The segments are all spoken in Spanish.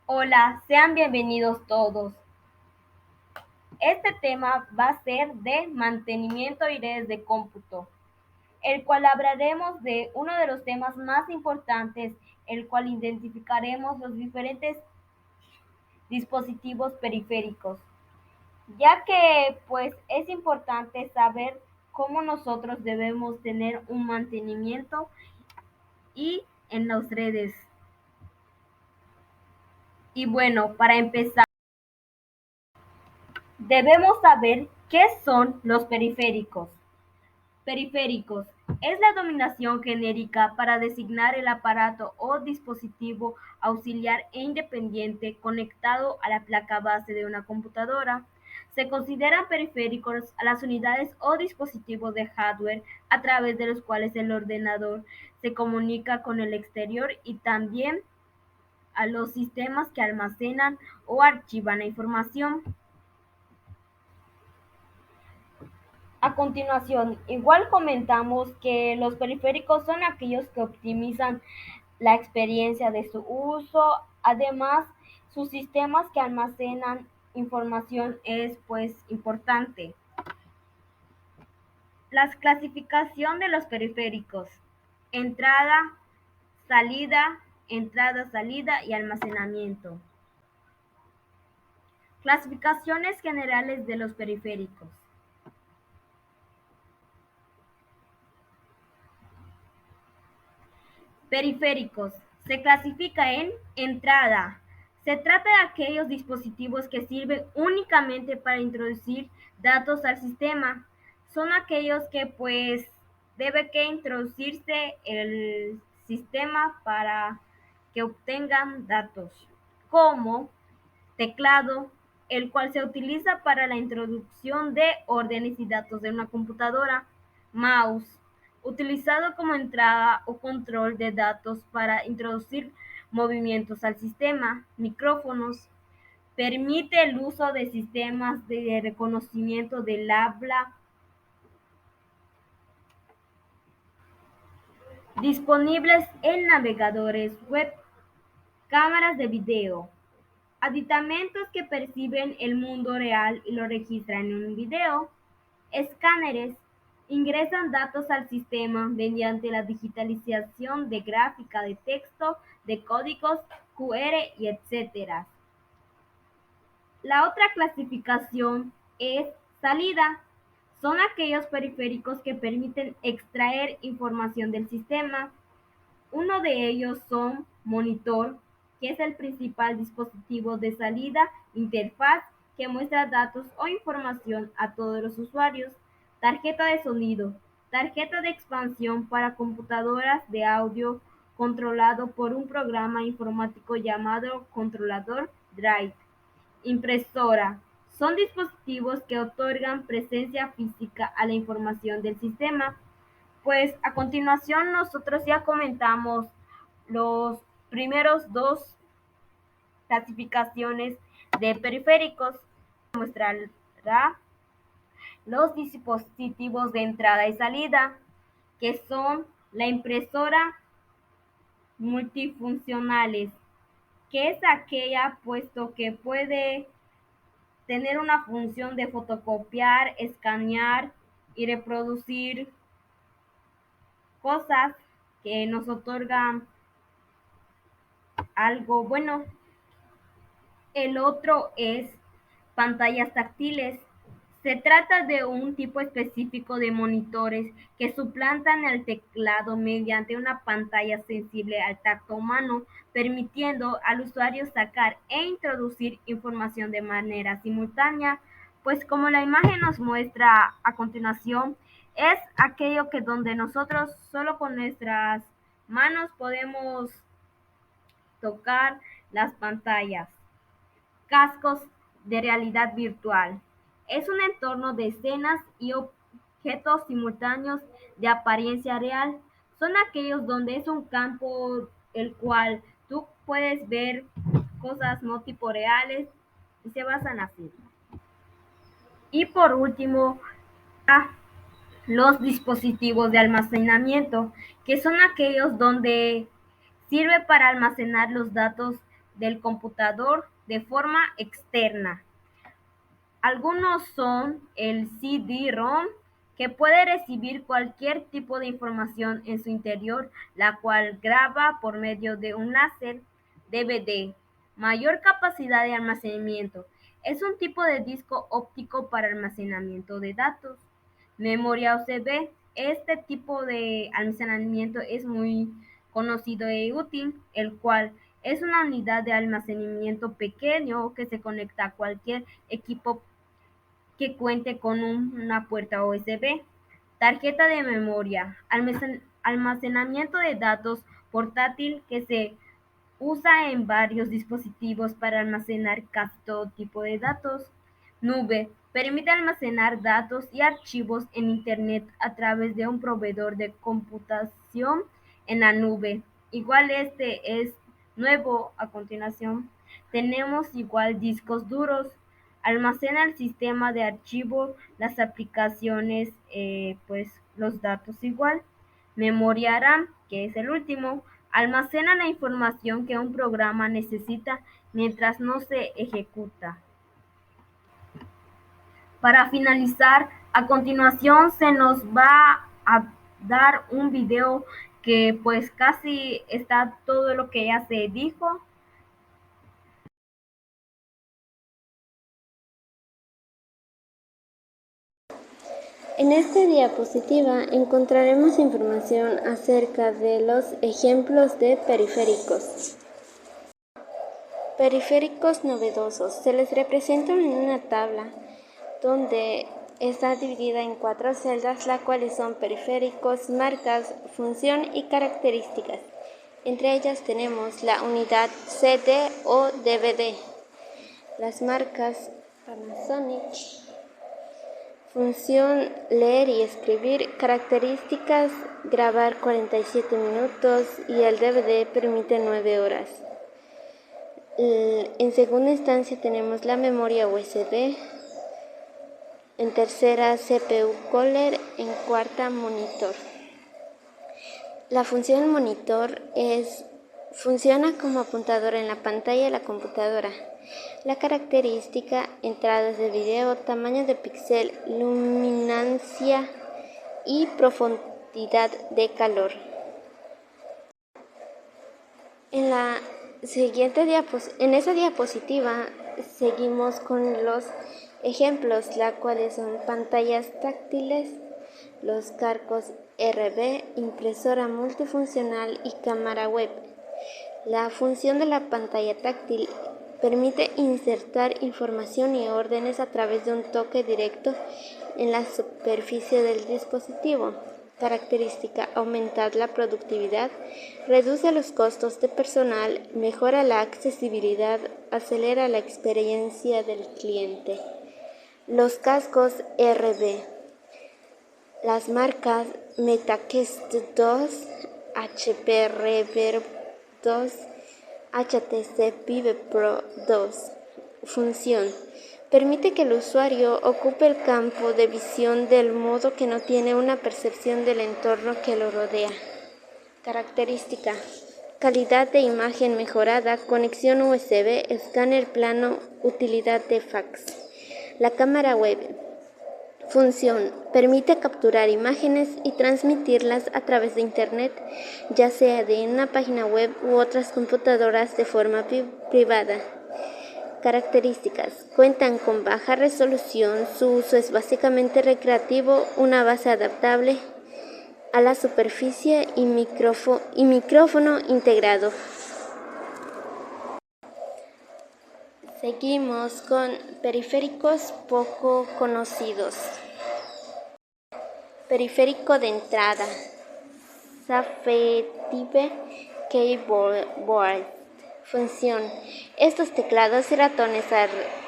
Hola, sean bienvenidos todos. Este tema va a ser de mantenimiento y redes de cómputo, el cual hablaremos de uno de los temas más importantes, el cual identificaremos los diferentes dispositivos periféricos, ya que pues es importante saber cómo nosotros debemos tener un mantenimiento y en las redes. Y bueno, para empezar, debemos saber qué son los periféricos. Periféricos es la denominación genérica para designar el aparato o dispositivo auxiliar e independiente conectado a la placa base de una computadora. Se consideran periféricos a las unidades o dispositivos de hardware a través de los cuales el ordenador se comunica con el exterior y también a los sistemas que almacenan o archivan la información. A continuación, igual comentamos que los periféricos son aquellos que optimizan la experiencia de su uso. Además, sus sistemas que almacenan información es pues importante. La clasificación de los periféricos: entrada, salida y almacenamiento. Clasificaciones generales de los periféricos. Periféricos. Se clasifica en entrada. Se trata de aquellos dispositivos que sirven únicamente para introducir datos al sistema. Son aquellos que pues debe que introducirse el sistema para que obtengan datos, como teclado, el cual se utiliza para la introducción de órdenes y datos de una computadora; mouse, utilizado como entrada o control de datos para introducir movimientos al sistema; micrófonos, permite el uso de sistemas de reconocimiento del habla disponibles en navegadores web; cámaras de video, aditamentos que perciben el mundo real y lo registran en un video; escáneres, ingresan datos al sistema mediante la digitalización de gráfica de texto, de códigos QR y etc. La otra clasificación es salida. Son aquellos periféricos que permiten extraer información del sistema. Uno de ellos son monitor, que es el principal dispositivo de salida, interfaz que muestra datos o información a todos los usuarios; tarjeta de sonido, tarjeta de expansión para computadoras de audio controlado por un programa informático llamado controlador Drive; impresora, son dispositivos que otorgan presencia física a la información del sistema. Pues a continuación nosotros ya comentamos los primeros dos clasificaciones de periféricos. Mostrará los dispositivos de entrada y salida, que son la impresora multifuncionales, que es aquella puesto que puede tener una función de fotocopiar, escanear y reproducir cosas que nos otorgan algo bueno. El otro es pantallas táctiles. Se trata de un tipo específico de monitores que suplantan el teclado mediante una pantalla sensible al tacto humano, permitiendo al usuario sacar e introducir información de manera simultánea. Pues como la imagen nos muestra a continuación, es aquello que donde nosotros solo con nuestras manos podemos tocar las pantallas. Cascos de realidad virtual. Es un entorno de escenas y objetos simultáneos de apariencia real. Son aquellos donde es un campo el cual tú puedes ver cosas no tipo reales y se basan así. Y por último, los dispositivos de almacenamiento, que son aquellos donde sirve para almacenar los datos del computador de forma externa. Algunos son el CD-ROM, que puede recibir cualquier tipo de información en su interior, la cual graba por medio de un láser. DVD, mayor capacidad de almacenamiento. Es un tipo de disco óptico para almacenamiento de datos. Memoria USB. Este tipo de almacenamiento es muy conocido y útil, el cual es una unidad de almacenamiento pequeño que se conecta a cualquier equipo que cuente con una puerta USB. Tarjeta de memoria, almacenamiento de datos portátil que se usa en varios dispositivos para almacenar casi todo tipo de datos. Nube, permite almacenar datos y archivos en Internet a través de un proveedor de computación en la nube. Igual este es nuevo. A continuación tenemos igual discos duros. Almacena el sistema de archivo, las aplicaciones, pues los datos igual. Memoria RAM, que es el último, almacena la información que un programa necesita mientras no se ejecuta. Para finalizar, a continuación se nos va a dar un video que pues casi está todo lo que ya se dijo. En esta diapositiva encontraremos información acerca de los ejemplos de periféricos. Periféricos novedosos. Se les representan en una tabla donde está dividida en 4 celdas, las cuales son periféricos, marcas, función y características. Entre ellas tenemos la unidad CD o DVD, las marcas Panasonic, función leer y escribir, características grabar 47 minutos y el DVD permite 9 horas. En segunda instancia tenemos la memoria USB, en tercera CPU Color, en cuarta monitor. La función monitor funciona como apuntador en la pantalla de la computadora. La característica: entradas de video, tamaño de píxel, luminancia y profundidad de color. En esa diapositiva seguimos con los ejemplos, las cuales son pantallas táctiles, los cascos RB, impresora multifuncional y cámara web. La función de la pantalla táctil permite insertar información y órdenes a través de un toque directo en la superficie del dispositivo. Característica: aumentar la productividad, reduce los costos de personal, mejora la accesibilidad, acelera la experiencia del cliente. Los cascos RB. Las marcas MetaQuest 2, HP Reverb 2, HTC Vive Pro 2. Función: permite que el usuario ocupe el campo de visión del modo que no tiene una percepción del entorno que lo rodea. Característica: calidad de imagen mejorada, conexión USB, escáner plano, utilidad de fax. La cámara web. Función: permite capturar imágenes y transmitirlas a través de Internet, ya sea de una página web u otras computadoras de forma privada. Características: cuentan con baja resolución, su uso es básicamente recreativo, una base adaptable a la superficie y micrófono integrado. Seguimos con periféricos poco conocidos. Periférico de entrada, Safety Keyboard. Función: estos teclados y ratones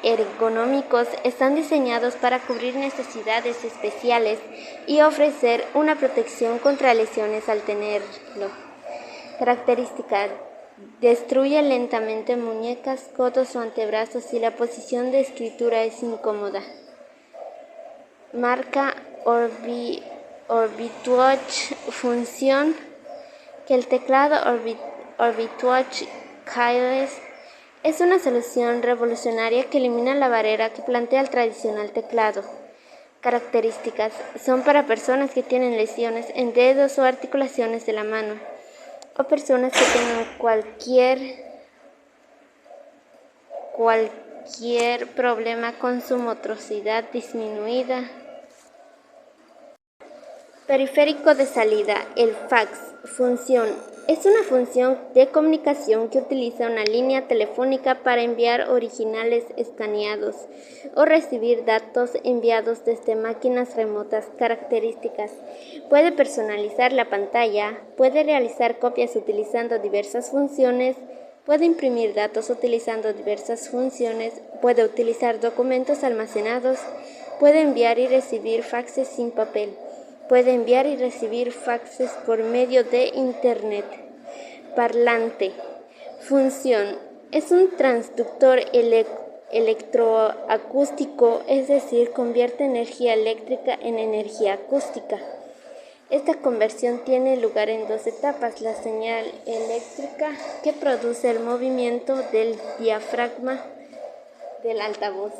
ergonómicos están diseñados para cubrir necesidades especiales y ofrecer una protección contra lesiones al tenerlo. Características: destruye lentamente muñecas, codos o antebrazos si la posición de escritura es incómoda. Marca Orbitwatch. Función: que el teclado Orbitwatch Keyless Es una solución revolucionaria que elimina la barrera que plantea el tradicional teclado. Características: son para personas que tienen lesiones en dedos o articulaciones de la mano, o personas que tengan cualquier problema con su motricidad disminuida. Periférico de salida, el fax. Función: es una función de comunicación que utiliza una línea telefónica para enviar originales escaneados o recibir datos enviados desde máquinas remotas. Características: puede personalizar la pantalla, puede realizar copias utilizando diversas funciones, puede imprimir datos utilizando diversas funciones, puede utilizar documentos almacenados, puede enviar y recibir faxes sin papel. Puede enviar y recibir faxes por medio de Internet. Parlante. Función: es un transductor electroacústico, es decir, convierte energía eléctrica en energía acústica. Esta conversión tiene lugar en dos etapas: la señal eléctrica, que produce el movimiento del diafragma del altavoz.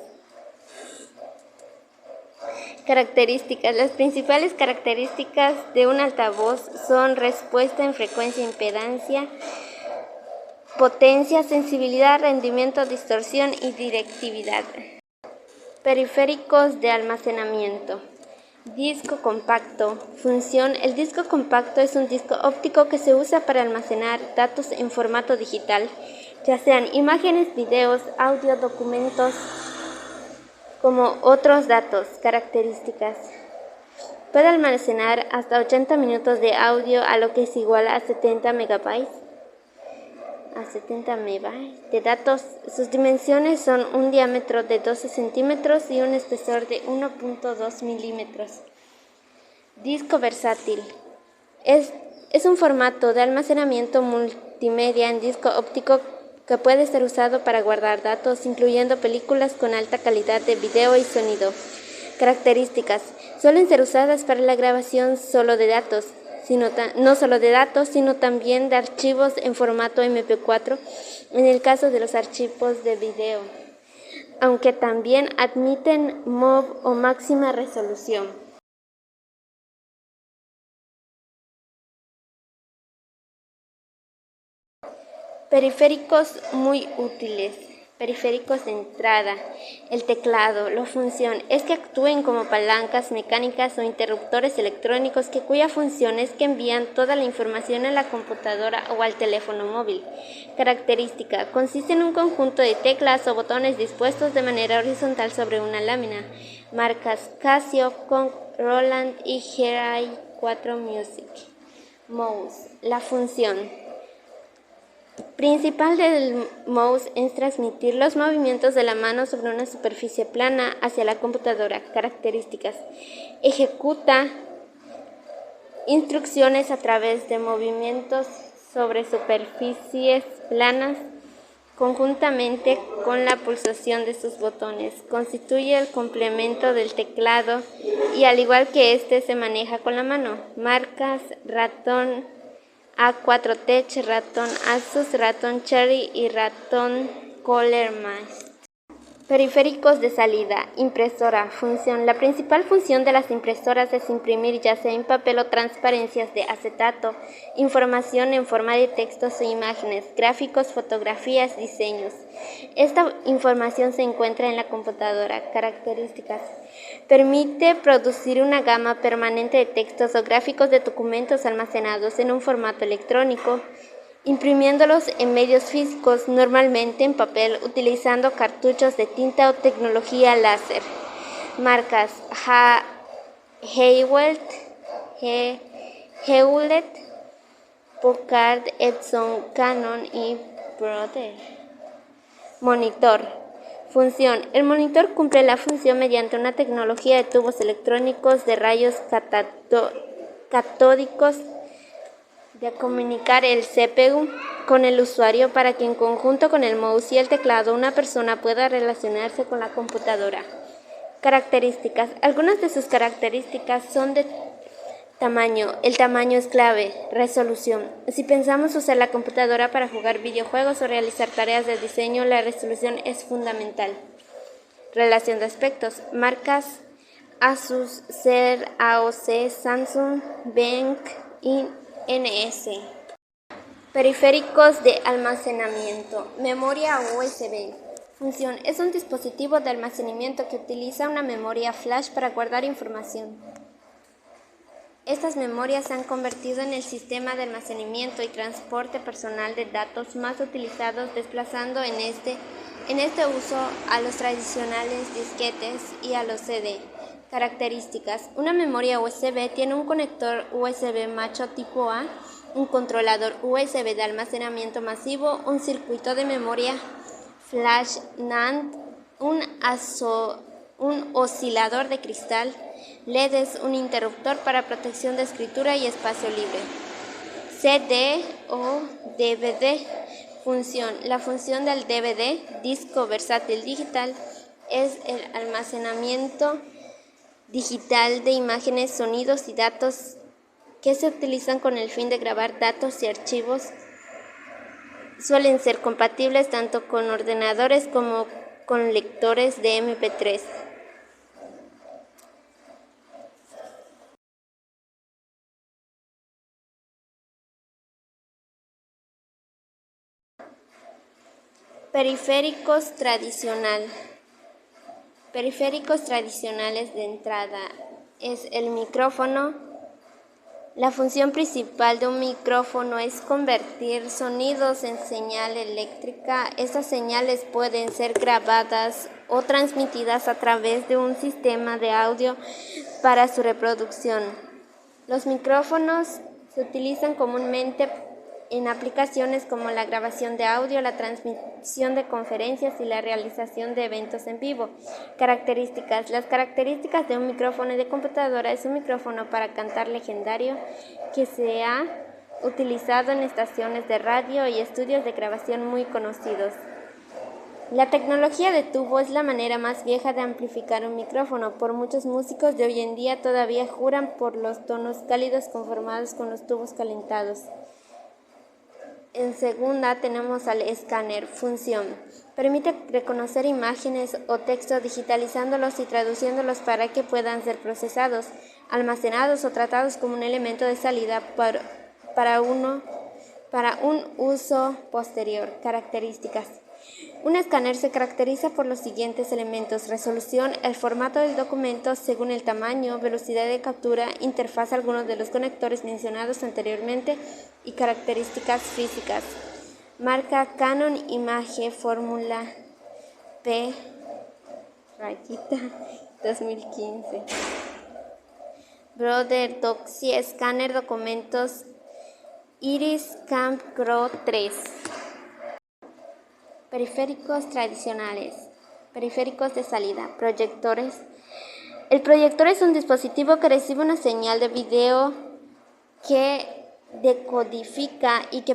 Características: las principales características de un altavoz son respuesta en frecuencia e impedancia, potencia, sensibilidad, rendimiento, distorsión y directividad. Periféricos de almacenamiento. Disco compacto. Función: el disco compacto es un disco óptico que se usa para almacenar datos en formato digital, ya sean imágenes, videos, audio, documentos, como otros datos. Características: puede almacenar hasta 80 minutos de audio, a lo que es igual a 70 megabytes de datos. Sus dimensiones son un diámetro de 12 centímetros y un espesor de 1.2 milímetros. Disco versátil. Es un formato de almacenamiento multimedia en disco óptico que puede ser usado para guardar datos, incluyendo películas con alta calidad de video y sonido. Características: suelen ser usadas para la grabación no solo de datos, sino también de archivos en formato MP4, en el caso de los archivos de video, aunque también admiten MOV o máxima resolución. Periféricos muy útiles. Periféricos de entrada. El teclado. La función es que actúen como palancas mecánicas o interruptores electrónicos cuya función es que envían toda la información a la computadora o al teléfono móvil. Característica: consiste en un conjunto de teclas o botones dispuestos de manera horizontal sobre una lámina. Marcas: Casio, Kong, Roland y Gerai 4 Music. Mouse. La función principal del mouse es transmitir los movimientos de la mano sobre una superficie plana hacia la computadora. Características: ejecuta instrucciones a través de movimientos sobre superficies planas conjuntamente con la pulsación de sus botones. Constituye el complemento del teclado y, al igual que este, se maneja con la mano. Marcas: ratón A4 Tech, ratón Asus, ratón Cherry y ratón Colormaster. Periféricos de salida. Impresora. Función: la principal función de las impresoras es imprimir, ya sea en papel o transparencias de acetato, información en forma de textos e imágenes, gráficos, fotografías, diseños. Esta información se encuentra en la computadora. Características: permite producir una gama permanente de textos o gráficos de documentos almacenados en un formato electrónico, imprimiéndolos en medios físicos, normalmente en papel, utilizando cartuchos de tinta o tecnología láser. Marcas: Hewlett, Packard, Epson, Canon y Brother. Monitor. Función: el monitor cumple la función mediante una tecnología de tubos electrónicos de rayos catódicos de comunicar el CPU con el usuario para que, en conjunto con el mouse y el teclado, una persona pueda relacionarse con la computadora. Características: algunas de sus características son de Tamaño. El tamaño es clave. Resolución. Si pensamos usar la computadora para jugar videojuegos o realizar tareas de diseño, la resolución es fundamental. Relación de aspectos. Marcas Asus, Acer, AOC, Samsung, Benq y NS. Periféricos de almacenamiento. Memoria USB. Función. Es un dispositivo de almacenamiento que utiliza una memoria flash para guardar información. Estas memorias se han convertido en el sistema de almacenamiento y transporte personal de datos más utilizados, desplazando en este uso a los tradicionales disquetes y a los CD. Características. Una memoria USB tiene un conector USB macho tipo A, un controlador USB de almacenamiento masivo, un circuito de memoria flash NAND, un oscilador de cristal, LEDs, un interruptor para protección de escritura y espacio libre. CD o DVD. Función. La función del DVD, disco versátil digital, es el almacenamiento digital de imágenes, sonidos y datos que se utilizan con el fin de grabar datos y archivos. Suelen ser compatibles tanto con ordenadores como con lectores de MP3. Periféricos tradicionales de entrada es el micrófono. La función principal de un micrófono es convertir sonidos en señal eléctrica. Estas señales pueden ser grabadas o transmitidas a través de un sistema de audio para su reproducción. Los micrófonos se utilizan comúnmente en aplicaciones como la grabación de audio, la transmisión de conferencias y la realización de eventos en vivo. Características. Las características de un micrófono de computadora es un micrófono para cantar legendario que se ha utilizado en estaciones de radio y estudios de grabación muy conocidos. La tecnología de tubo es la manera más vieja de amplificar un micrófono. Por muchos músicos de hoy en día todavía juran por los tonos cálidos conformados con los tubos calentados. En segunda tenemos al escáner. Función. Permite reconocer imágenes o texto digitalizándolos y traduciéndolos para que puedan ser procesados, almacenados o tratados como un elemento de salida para un uso posterior. Características. Un escáner se caracteriza por los siguientes elementos: resolución, el formato del documento según el tamaño, velocidad de captura, interfaz, algunos de los conectores mencionados anteriormente y características físicas. Marca Canon Image Fórmula P-2015. Brother Doxy Escáner Documentos Iris Camp Pro 3. Periféricos tradicionales. Periféricos de salida. Proyectores. El proyector es un dispositivo que recibe una señal de video que decodifica y que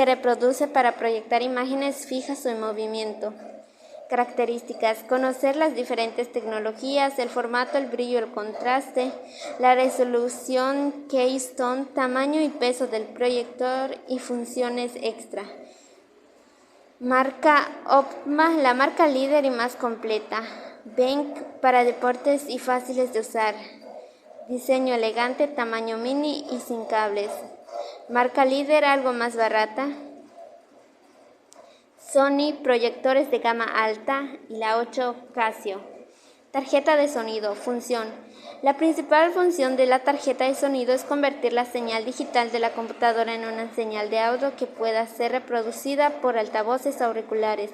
reproduce para proyectar imágenes fijas o en movimiento. Características. Conocer las diferentes tecnologías, el formato, el brillo, el contraste, la resolución, keystone, tamaño y peso del proyector y funciones extra. Marca Opma, la marca líder y más completa. Benq para deportes y fáciles de usar. Diseño elegante, tamaño mini y sin cables. Marca líder, algo más barata. Sony, proyectores de gama alta y la 8 Casio. Tarjeta de sonido. Función. La principal función de la tarjeta de sonido es convertir la señal digital de la computadora en una señal de audio que pueda ser reproducida por altavoces o auriculares.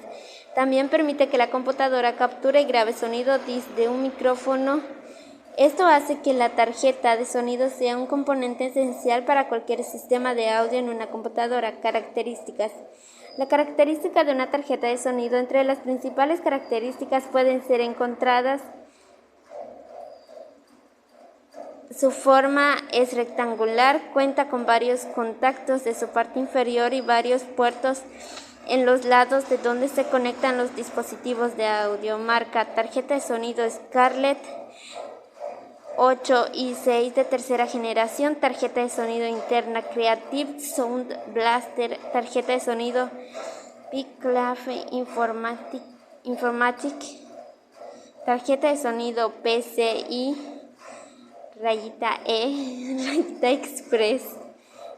También permite que la computadora capture y grabe sonido desde un micrófono. Esto hace que la tarjeta de sonido sea un componente esencial para cualquier sistema de audio en una computadora. Características. La característica de una tarjeta de sonido. Entre las principales características pueden ser encontradas: su forma es rectangular, cuenta con varios contactos de su parte inferior y varios puertos en los lados de donde se conectan los dispositivos de audio. Marca: tarjeta de sonido Scarlett. 8 y 6 de tercera generación, tarjeta de sonido interna Creative Sound Blaster, tarjeta de sonido Piclave Informatic, tarjeta de sonido PCI-E Express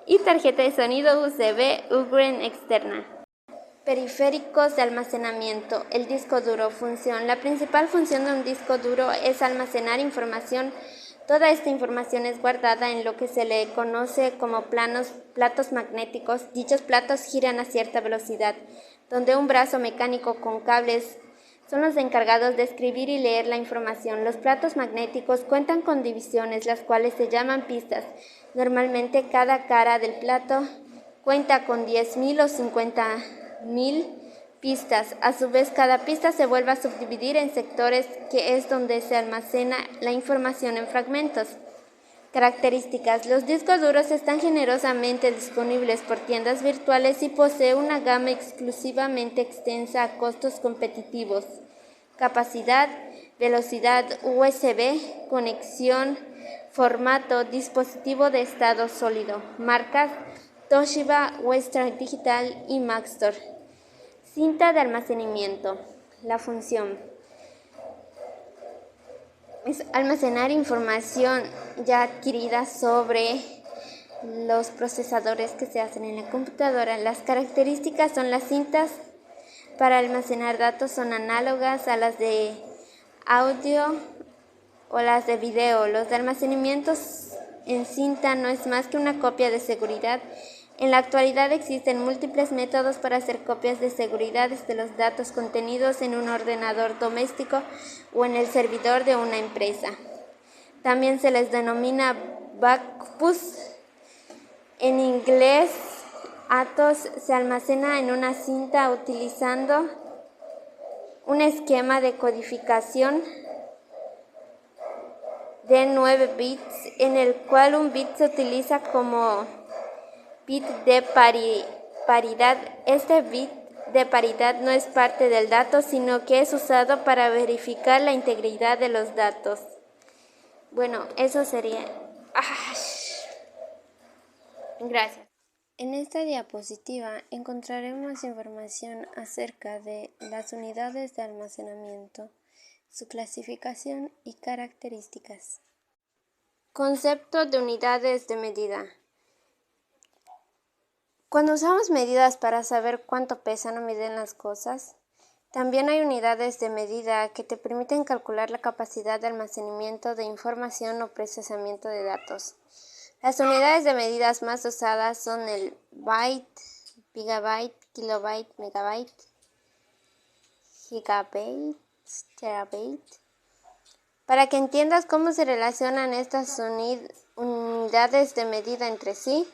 y tarjeta de sonido USB Upgrade externa. Periféricos de almacenamiento. El disco duro. Función. La principal función de un disco duro es almacenar información. Toda esta información es guardada en lo que se le conoce como platos magnéticos. Dichos platos giran a cierta velocidad, donde un brazo mecánico con cables son los encargados de escribir y leer la información. Los platos magnéticos cuentan con divisiones, las cuales se llaman pistas. Normalmente cada cara del plato cuenta con 10.000 o 50.000 pistas. A su vez, cada pista se vuelve a subdividir en sectores, que es donde se almacena la información en fragmentos. Características. Los discos duros están generosamente disponibles por tiendas virtuales y posee una gama exclusivamente extensa a costos competitivos. Capacidad, velocidad USB, conexión, formato, dispositivo de estado sólido. Marcas: Toshiba, Western Digital y Maxtor. Cinta de almacenamiento. La función es almacenar información ya adquirida sobre los procesadores que se hacen en la computadora. Las características son: las cintas para almacenar datos son análogas a las de audio o las de video. Los de almacenamiento en cinta no es más que una copia de seguridad. En la actualidad existen múltiples métodos para hacer copias de seguridad de los datos contenidos en un ordenador doméstico o en el servidor de una empresa. También se les denomina backups. En inglés, Atos se almacena en una cinta utilizando un esquema de codificación de 9 bits, en el cual un bit se utiliza como bit de paridad. Este bit de paridad no es parte del dato, sino que es usado para verificar la integridad de los datos. Bueno, eso sería. Gracias. En esta diapositiva encontraremos información acerca de las unidades de almacenamiento, su clasificación y características. Concepto de unidades de medida. Cuando usamos medidas para saber cuánto pesan o miden las cosas, también hay unidades de medida que te permiten calcular la capacidad de almacenamiento de información o procesamiento de datos. Las unidades de medidas más usadas son el byte, gigabyte, kilobyte, megabyte, gigabyte, terabyte. Para que entiendas cómo se relacionan estas unidades de medida entre sí,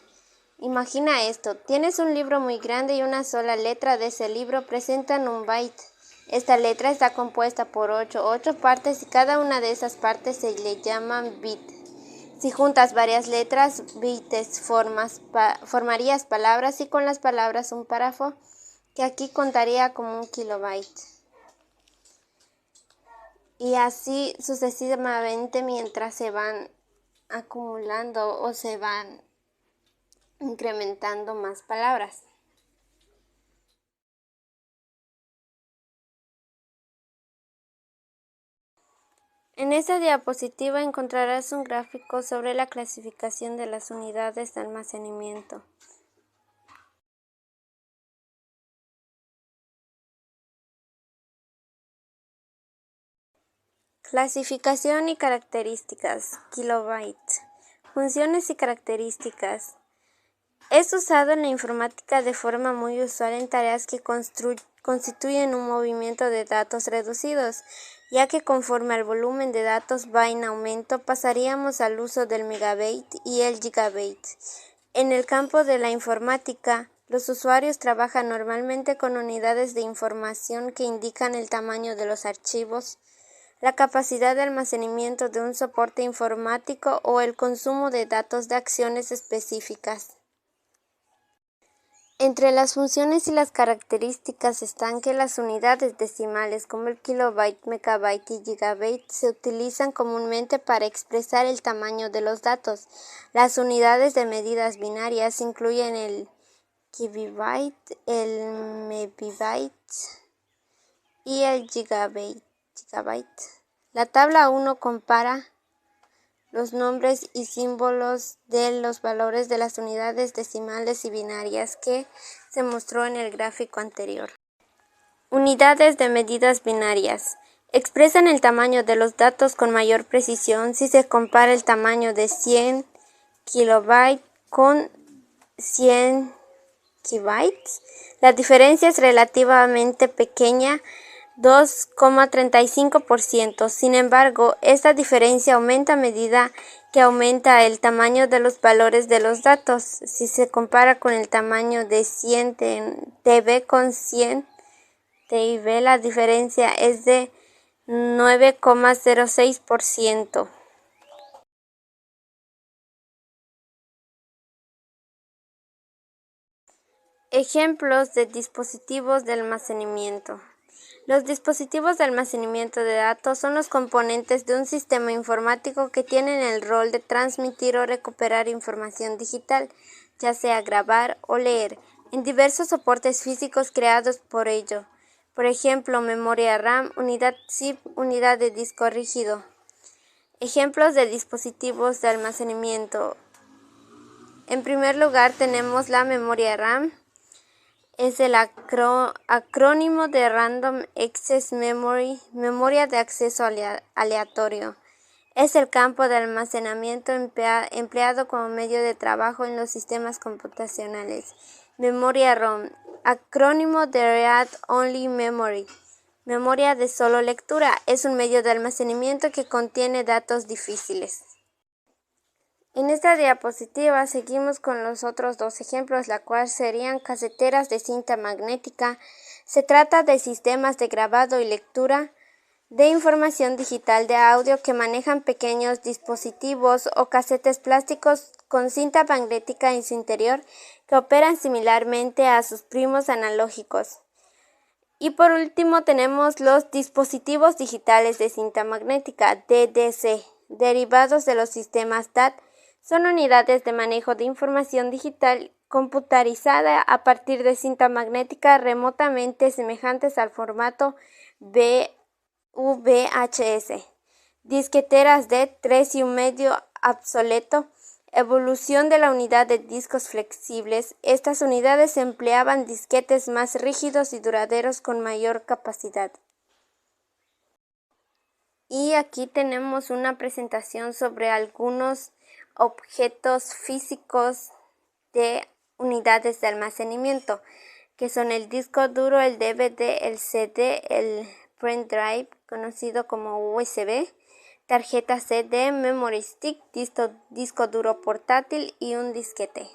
imagina esto: tienes un libro muy grande y una sola letra de ese libro presentan un byte. Esta letra está compuesta por 8 partes y cada una de esas partes se le llaman bit. Si juntas varias letras, bytes, formarías palabras, y con las palabras un párrafo, que aquí contaría como un kilobyte. Y así sucesivamente mientras se van acumulando o se van incrementando más palabras. En esta diapositiva encontrarás un gráfico sobre la clasificación de las unidades de almacenamiento. Clasificación y características. Kilobyte. Funciones y características. Es usado en la informática de forma muy usual en tareas que constituyen un movimiento de datos reducidos, ya que conforme al volumen de datos va en aumento, pasaríamos al uso del megabyte y el gigabyte. En el campo de la informática, los usuarios trabajan normalmente con unidades de información que indican el tamaño de los archivos, la capacidad de almacenamiento de un soporte informático o el consumo de datos de acciones específicas. Entre las funciones y las características están que las unidades decimales como el kilobyte, megabyte y gigabyte se utilizan comúnmente para expresar el tamaño de los datos. Las unidades de medidas binarias incluyen el kibibyte, el mebibyte y el gigabyte. La tabla 1 compara los nombres y símbolos de los valores de las unidades decimales y binarias que se mostró en el gráfico anterior. Unidades de medidas binarias. Expresan el tamaño de los datos con mayor precisión si se compara el tamaño de 100 kilobytes con 100 kibytes. La diferencia es relativamente pequeña, 2,35%. Sin embargo, esta diferencia aumenta a medida que aumenta el tamaño de los valores de los datos. Si se compara con el tamaño de 100 TB con 100 TIB, la diferencia es de 9,06%. Ejemplos de dispositivos de almacenamiento. Los dispositivos de almacenamiento de datos son los componentes de un sistema informático que tienen el rol de transmitir o recuperar información digital, ya sea grabar o leer, en diversos soportes físicos creados por ello. Por ejemplo, memoria RAM, unidad zip, unidad de disco rígido. Ejemplos de dispositivos de almacenamiento. En primer lugar tenemos la memoria RAM. Es el acrónimo de Random Access Memory, memoria de acceso aleatorio. Es el campo de almacenamiento empleado como medio de trabajo en los sistemas computacionales. Memoria ROM, acrónimo de Read Only Memory, memoria de solo lectura. Es un medio de almacenamiento que contiene datos difíciles. En esta diapositiva seguimos con los otros dos ejemplos, la cual serían caseteras de cinta magnética. Se trata de sistemas de grabado y lectura de información digital de audio que manejan pequeños dispositivos o casetes plásticos con cinta magnética en su interior que operan similarmente a sus primos analógicos. Y por último tenemos los dispositivos digitales de cinta magnética, DDC, derivados de los sistemas DAT. Son unidades de manejo de información digital computarizada a partir de cinta magnética remotamente semejantes al formato VHS. Disqueteras de 3,5 obsoleto. Evolución de la unidad de discos flexibles. Estas unidades empleaban disquetes más rígidos y duraderos con mayor capacidad. Y aquí tenemos una presentación sobre algunos objetos físicos de unidades de almacenamiento, que son el disco duro, el DVD, el CD, el pendrive, conocido como USB, tarjeta CD, memory stick, disco duro portátil y un disquete.